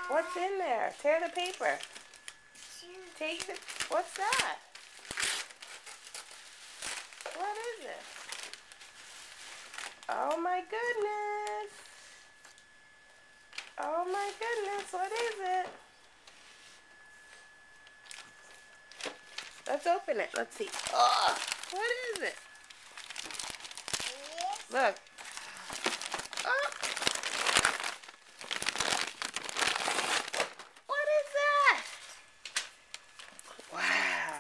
What's in there? Tear the paper. Take the... What's that? What is it? Oh my goodness. Oh my goodness. What is it? Let's open it. Let's see. Oh, what is it? Look. Oh. What is that? Wow.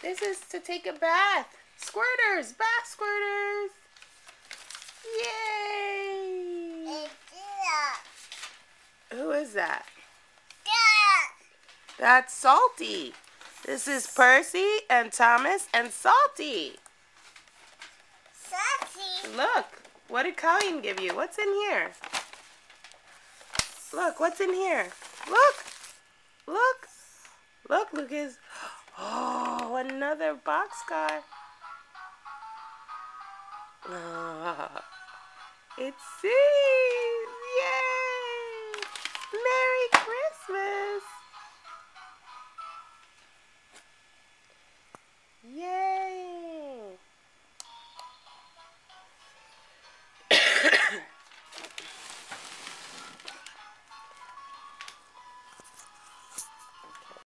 This is to take a bath. Squirters. Bath squirters. Yay. Who is that? That's Salty. This is Percy and Thomas and Salty. Look, what did Colleen give you? What's in here? Look, what's in here? Look, look, look, Lucas. Oh, another boxcar. Oh, it sings. Yay! Merry